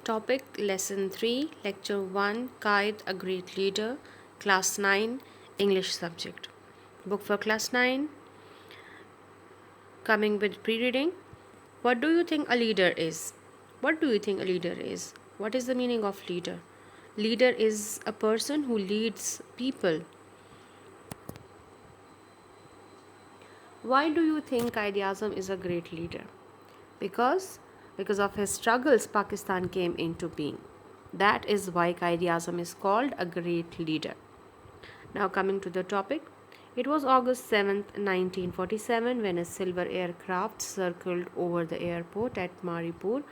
Topic Lesson 3, Lecture 1, Qaid, a Great Leader, Class 9, English subject. Book for Class 9, coming with pre-reading. What do you think a leader is? What do you think a leader is? What is the meaning of leader? Leader is a person who leads people. Why do you think Qaid-e-Azam is a great leader? Because of his struggles, Pakistan came into being. That is why Qaid-e-Azam is called a great leader. Now coming to the topic. It was August 7th, 1947 when a silver aircraft circled over the airport at Maripur,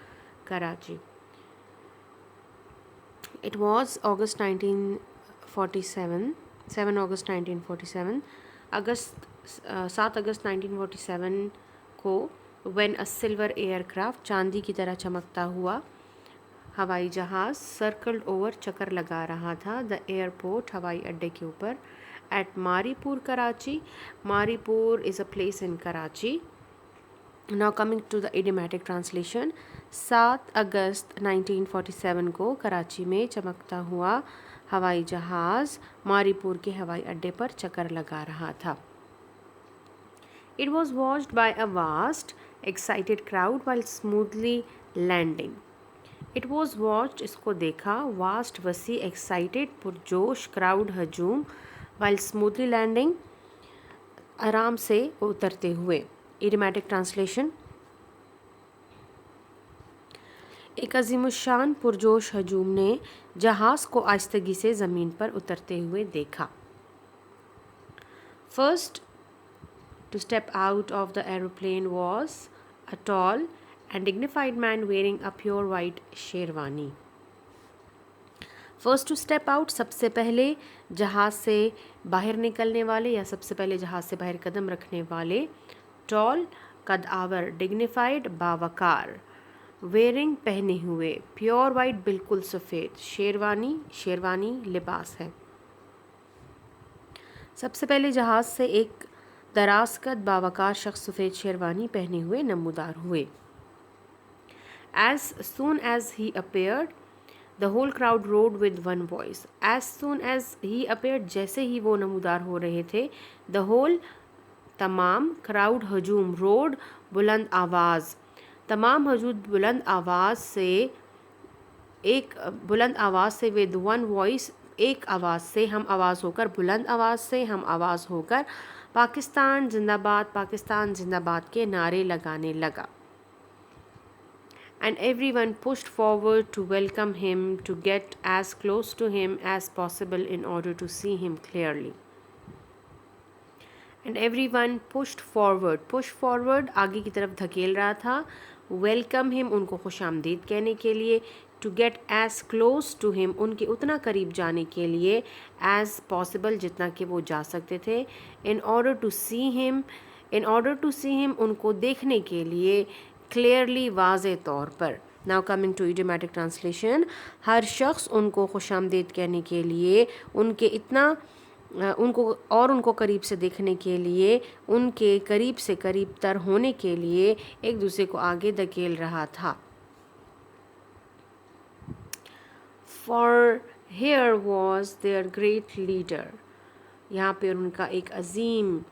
Karachi. It was August 1947, 7 August 1947, 7 अगस्त 1947 को when a silver aircraft, चांदी की तरह चमकता हुआ हवाई जहाज़ circled over, चक्कर लगा रहा था, द एयरपोर्ट, हवाई अड्डे के ऊपर, at Maripur, Karachi. Maripur is a place in Karachi. Now coming to the idiomatic translation. 7 अगस्त 1947 को कराची में चमकता हुआ हवाई जहाज़ मारीपुर के हवाई अड्डे पर चक्कर लगा रहा था. It was watched by a vast, excited crowd while smoothly landing. It was watched, इसको देखा, vast, वसी, excited, पुरजोश, crowd, हजूम, while smoothly landing, आराम से उतरते हुए. Idiomatic translation. एक अजीमुशान पुरजोश हजूम ने जहाज़ को आहिस्तगी से ज़मीन पर उतरते हुए देखा. First to step out of the aeroplane was a tall and dignified man wearing a pure white sherwani. First to step out, सबसे पहले जहाज़ से बाहर निकलने वाले या सबसे पहले जहाज़ से बाहर कदम रखने वाले. Tall, कद आवर, dignified, बावकार, wearing, पहने हुए, pure white, बिल्कुल सफ़ेद, शेरवानी, शेरवानी लिबास है. सबसे पहले जहाज़ से एक दराज कद बावकार शख्स सफ़ेद शेरवानी पहने हुए नमूदार हुए. As soon as he appeared, the whole crowd roared with one voice. As soon as he appeared, जैसे ही वो नमूदार हो रहे थे, the whole, तमाम, crowd, हजूम, roared, बुलंद आवाज़, तमाम हजूम बुलंद आवाज़ से, एक बुलंद आवाज़ से, with one voice, एक आवाज़ से, हम आवाज़ होकर, बुलंद आवाज़ से, हम आवाज़ होकर, पाकिस्तान जिंदाबाद के नारे लगाने लगा. And everyone pushed forward to welcome him, to get as close to him as possible in order to see him clearly. And everyone pushed forward, आगे की तरफ धकेल रहा था. Welcome him, उनको खुशामदीद कहने के लिए. To get as close to him, उनके उतना करीब जाने के लिए. As possible, जितना कि वो जा सकते थे. In order to see him, उनको देखने के लिए. Clearly, वाज़े तौर पर. Now coming to idiomatic translation. हर शख्स उनको खुशामदीद कहने के लिए, उनको करीब से देखने के लिए, उनके करीब से करीब तर होने के लिए एक दूसरे को आगे धकेल रहा था. For here was their great leader. यहाँ पर उनका एक अजीम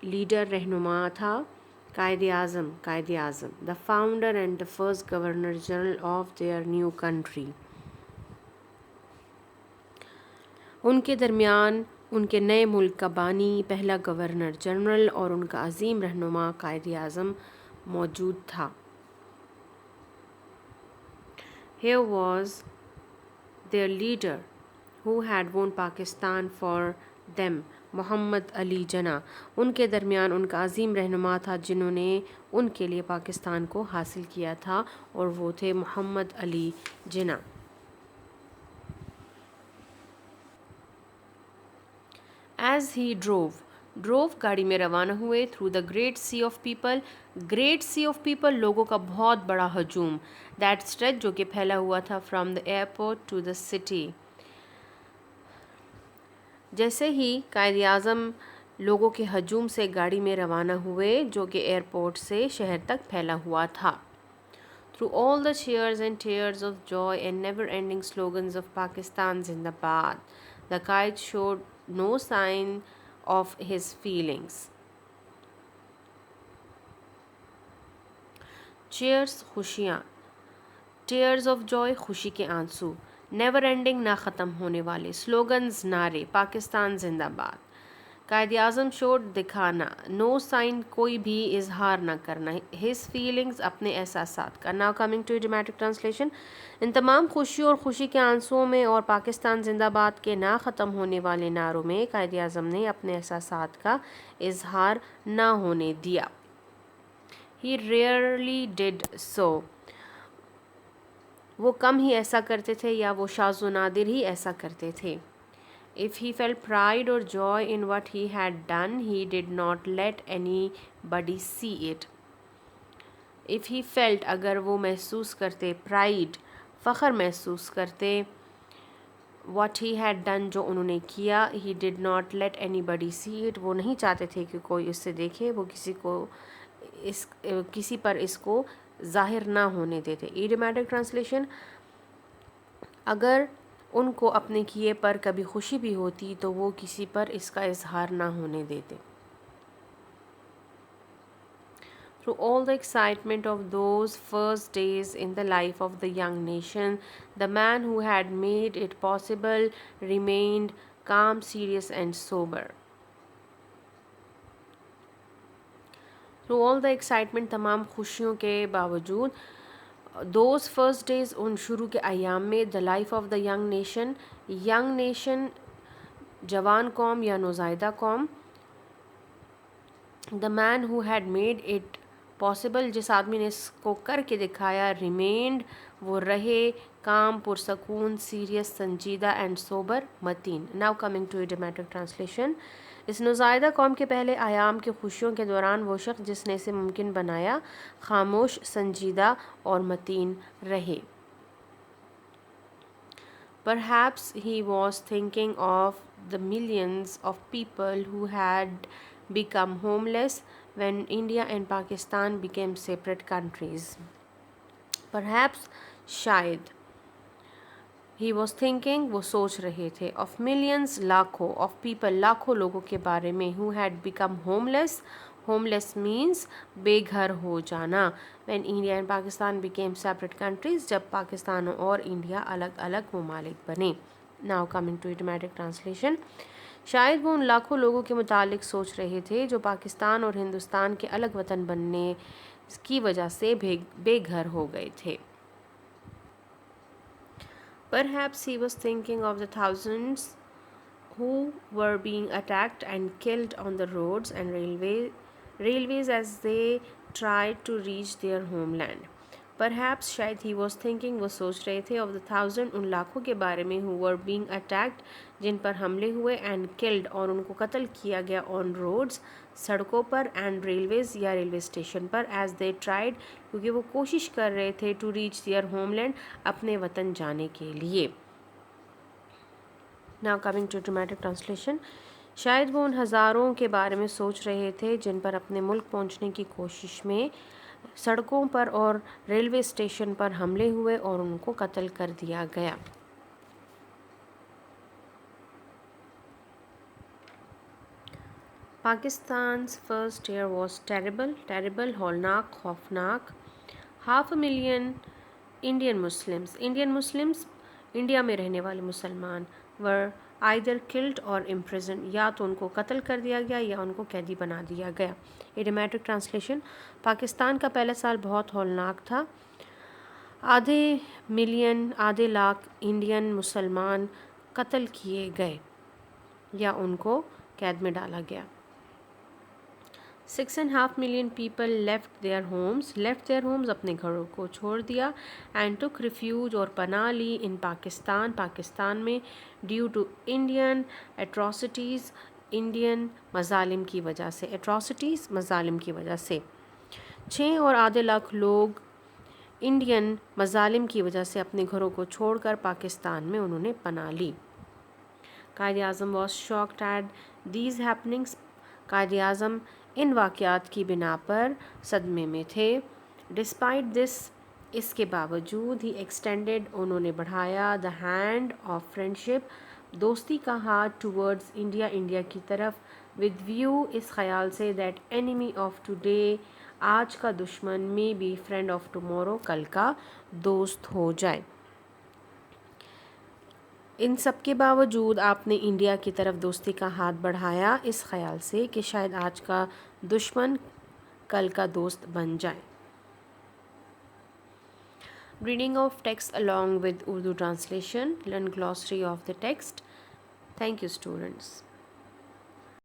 लीडर, रहनुमा था. Qaid-e-Azam, the founder and the first governor general of their new country. उनके दरमियान उनके नए मुल्क का बानी, पहला गवर्नर जनरल और उनका अजीम रहनुमा Qaid-e-Azam मौजूद था. Here was their leader who had won Pakistan for them, Mohammad Ali जना. उनके दरमियान उनका अजीम रहनुमा था जिन्होंने उनके लिए पाकिस्तान को हासिल किया था, और वो थे मोहम्मद अली जना. As he drove, गाड़ी में रवाना हुए. Through the great sea of people, लोगों का बहुत बड़ा हजूम. दैट स्ट्रेच, जो कि फैला हुआ था, from the airport to the city. जैसे ही Qaid-e-Azam लोगों के हजूम से गाड़ी में रवाना हुए जो कि एयरपोर्ट से शहर तक फैला हुआ था. Through all the cheers and tears of joy and never ending slogans of Pakistan Zindabad, the kite showed no sign of his feelings. Cheers, खुशियाँ, टीयर्स ऑफ जॉय, खुशी के आंसू, नेवर एंडिंग, ना ख़त्म होने वाले स्लोगन्स, नारे, पाकिस्तान जिंदाबाद, कायद आज़म शोड, दिखाना, नो साइन, कोई भी इजहार ना करना, हिज फीलिंग्स, अपने एहसासात का. Now coming to dramatic translation. इन तमाम खुशियों और खुशी के आंसुओं में और पाकिस्तान जिंदाबाद के ना ख़त्म होने वाले नारों में कायद आज़म ने अपने एहसासात का इजहार ना होने दिया. ही रेयरली डिड सो, वो कम ही ऐसा करते थे या वो शाज़ व नादिर ही ऐसा करते थे. If he felt pride or joy in what he had done, he did not let anybody see it. If he felt, अगर वो महसूस करते, pride, फ़ख्र महसूस करते, what he had done, जो उन्होंने किया, he did not let anybody see it, वो नहीं चाहते थे कि कोई उससे देखे, वो किसी पर इसको ज़ाहिर ना होने देते. Idiomatic translation. अगर उनको अपने किए पर कभी खुशी भी होती तो वो किसी पर इसका इजहार ना होने देते. Through all the excitement of those first days in the life of the young nation, the man who had made it possible remained calm, serious and sober. Through all the excitement, तमाम खुशियों के बावजूद, those first days, उन शुरू के अयाम में, the life of the young nation, जवान कौम या नौज़ायदा कौम, the man who had made it possible, जिस आदमी ने इसको करके दिखाया, रिमेंड, वो रहे, काम, पुरसकून, सीरियस, संजीदा एंड सोबर, मतीन. Now coming to idiomatic translation. इस नौज़ायदा कौम के पहले आयाम की खुशियों के दौरान वो शख्स जिसने इसे मुमकिन बनाया, खामोश, संजीदा और मतीन रहे. Perhaps he was thinking of the millions of people who had become homeless when India and Pakistan became separate countries. Perhaps, शायद, he was thinking, वो सोच रहे थे, of millions, लाखों, of people, लाखों लोगों के बारे में, who had become homeless. Homeless means बेघर हो जाना. When India and Pakistan became separate countries, जब पाकिस्तान और इंडिया अलग अलग ममालिक बने. Now coming to idiomatic translation. शायद वो उन लाखों लोगों के मुतालिक सोच रहे थे जो पाकिस्तान और हिंदुस्तान के अलग वतन बनने की वजह से बेघर हो गए थे. Perhaps he was thinking of the thousands who were being attacked and killed on the roads and railways as they tried to reach their homeland. Perhaps, शायद, he was thinking, वो सोच रहे थे, of the thousand, उन लाखों के बारे में, who were being attacked, जिन पर हमले हुए, and killed, और उनको कत्ल किया गया, on roads, सड़कों पर, and railways, या रेलवे स्टेशन पर, as they tried, क्योंकि वो कोशिश कर रहे थे, to reach their homeland, अपने वतन जाने के लिए. Now coming to dramatic translation. शायद वो उन हज़ारों के बारे में सोच रहे थे जिन पर अपने मुल्क पहुंचने की कोशिश में सड़कों पर और रेलवे स्टेशन पर हमले हुए और उनको कत्ल कर दिया गया. Pakistan's first year was terrible, हौलनाक, खौफनाक. 500,000 Indian Muslims, इंडिया में रहने वाले मुसलमान, were either killed or imprisoned, या तो उनको कत्ल कर दिया गया या उनको कैदी बना दिया गया. Idiomatic translation. पाकिस्तान का पहला साल बहुत हौलनाक था. आधे लाख इंडियन मुसलमान कत्ल किए गए या उनको कैद में डाला गया. 6.5 million people left their homes, अपने घरों को छोड़ दिया, and took refuge और पनाह ली in पाकिस्तान में, due to Indian atrocities, Indian मजालिम की वजह से. atrocities, मजालिम की वजह से. 6 और आधे लाख लोग इंडियन मजालिम की वजह से अपने घरों को छोड़कर पाकिस्तान में उन्होंने पनाह ली. कायद आज़म was shocked at these happenings. कायद आज़म इन वाक़यात की बिना पर सदमे में थे. Despite this, اس کے باوجود ہی ایکسٹینڈیڈ انہوں نے بڑھایا دا ہینڈ آف فرینڈشپ دوستی کا ہاتھ ٹورڈز انڈیا انڈیا کی طرف ود ویو اس خیال سے دیٹ اینیمی آف ٹوڈے آج کا دشمن میں بی فرینڈ آف ٹمورو کل کا دوست ہو جائے. ان سب کے باوجود آپ نے انڈیا کی طرف دوستی کا ہاتھ بڑھایا اس خیال سے کہ شاید آج کا دشمن کل کا دوست بن جائے. Reading of text along with Urdu translation. Learn glossary of the text. Thank you, students.